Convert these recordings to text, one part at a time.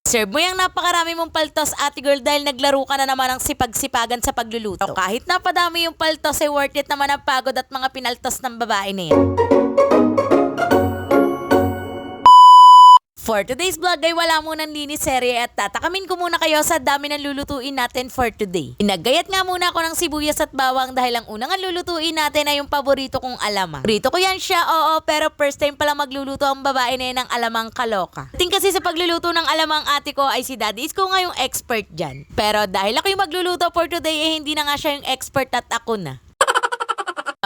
Serve mo yung napakarami mong paltos, ate girl, dahil naglaro ka na naman ng sipag-sipagan sa pagluluto. Kahit napadami yung paltos, ay worth it naman ang pagod at mga pinaltos ng babae na yan. For today's vlog ay wala munang linis serye at tatakamin ko muna kayo sa dami ng lulutuin natin for today. Inagayat nga muna ako ng sibuyas at bawang dahil ang unang lulutuin natin ay yung paborito kong alamang. Paborito ko yan siya, oo, pero first time pala magluluto ang babae na yan ng alamang kaloka. Ting kasi sa pagluluto ng alamang ate ko ay si daddy is ko nga yung expert dyan. Pero dahil ako yung magluluto for today hindi na nga siya yung expert at ako na.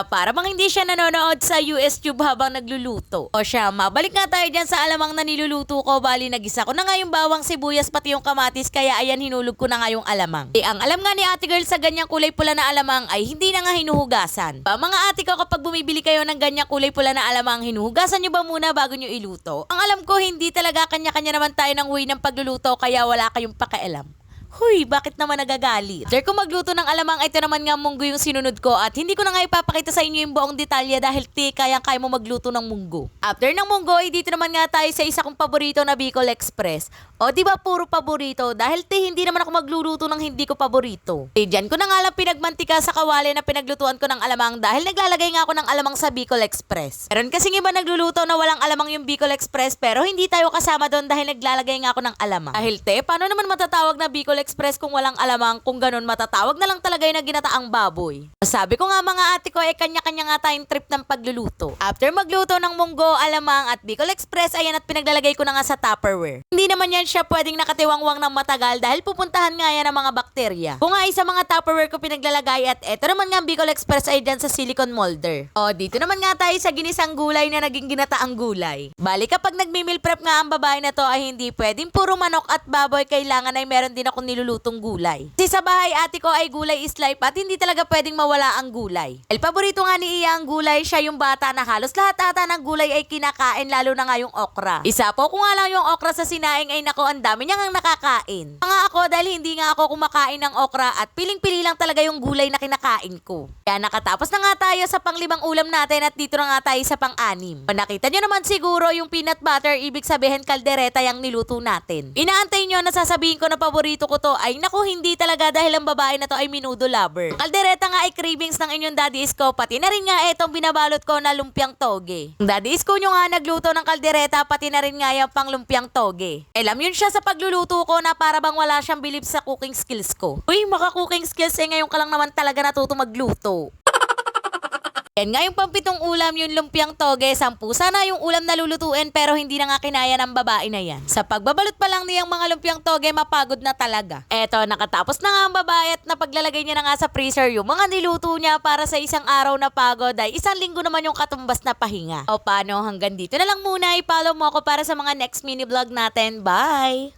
Para bang hindi siya nanonood sa US Tube habang nagluluto. O siya, mabalik nga tayo dyan sa alamang na niluluto ko. Bali, nagisa ko na nga yung bawang, sibuyas, pati yung kamatis. Kaya ayan, hinulog ko na nga yung alamang. Ang alam nga ni ate girl sa ganyang kulay pula na alamang ay hindi na nga hinuhugasan. Mga ate ko, kapag bumibili kayo ng ganyang kulay pula na alamang, hinuhugasan nyo ba muna bago nyo iluto? Ang alam ko, hindi talaga kanya-kanya naman tayo ng way ng pagluluto. Kaya wala kayong pakialam. Huy, bakit naman nagagalit? After ko magluto ng alamang, ito naman nga munggo yung sinunod ko at hindi ko na nga ipapakita sa inyo yung buong detalye dahil kaya mo magluto ng munggo. After ng munggo, dito naman nga tayo sa isa kong paborito na Bicol Express. O diba puro paborito dahil hindi naman ako magluluto ng hindi ko paborito. Dyan ko na nga lang pinagmantika sa kawali na pinaglutuan ko ng alamang dahil naglalagay nga ako ng alamang sa Bicol Express. Meron kasing iba nagluluto na walang alamang yung Bicol Express pero hindi tayo kasama doon dahil naglalagay nga ako ng alamang. Dahil paano naman matatawag na Bicol Express kung walang alamang? Kung ganun, matatawag na lang talaga yung ginataang baboy. Sabi ko nga mga ate ko, kanya-kanya nga tayong trip ng pagluluto. After magluto ng munggo, alamang at Bicol Express, ayan at pinaglalagay ko na nga sa Tupperware. Hindi naman yan siya pwedeng nakatiwangwang ng matagal dahil pupuntahan nga yan ng mga bakterya. Kung nga sa mga Tupperware ko pinaglalagay at eto naman nga Bicol Express ay dyan sa silicone molder. O dito naman nga tayo sa ginisang gulay na naging ginataang gulay. Bali kapag nagmi-meal prep nga ang babae na to ay hindi pwedeng puro manok at baboy, kailangan ay meron din ako nilulutong gulay. Kasi sa bahay ate ko ay gulay is life at hindi talaga pwedeng mawala ang gulay. El paborito nga ni Iya ang gulay, siya yung bata na halos lahat ata ng gulay ay kinakain, lalo na nga yung okra. Isa po kung nga lang yung okra sa sinaing ay nako, ang dami niya ngang nakakain. Nga ako dahil hindi nga ako kumakain ng okra at piling-pili lang talaga yung gulay na kinakain ko. Kaya nakatapos na nga tayo sa pang-5 ulam natin at dito na nga tayo sa pang-6. Nakita nyo naman siguro yung peanut butter, ibig sabihin kaldereta yung niluto natin. Inaantay nyo na sasabihin ko na paborito ko to, ay naku, hindi talaga dahil ang babae na to ay minudo lover. Kaldereta nga ay cravings ng inyong daddy isko, pati na rin nga etong binabalot ko na lumpiang toge. Ang daddy isko nyo nga nagluto ng kaldereta, pati na rin nga yung pang lumpiang toge. Alam yun siya sa pagluluto ko na para bang wala siyang bilib sa cooking skills ko. Uy, maka-cooking skills ngayon ka lang naman talaga natuto magluto. Yan nga yung pang-7 ulam, yung lumpiang toge. 10 sana yung ulam na lulutuin pero hindi na nga kinaya ng babae na yan. Sa pagbabalot pa lang niyang mga lumpiang toge, mapagod na talaga. Eto, nakatapos na nga ang babae at napaglalagay niya na nga sa freezer yung mga niluto niya para sa isang araw na pagod ay 1 linggo naman yung katumbas na pahinga. O paano, hanggang dito na lang muna. I-follow mo ako para sa mga next mini vlog natin. Bye!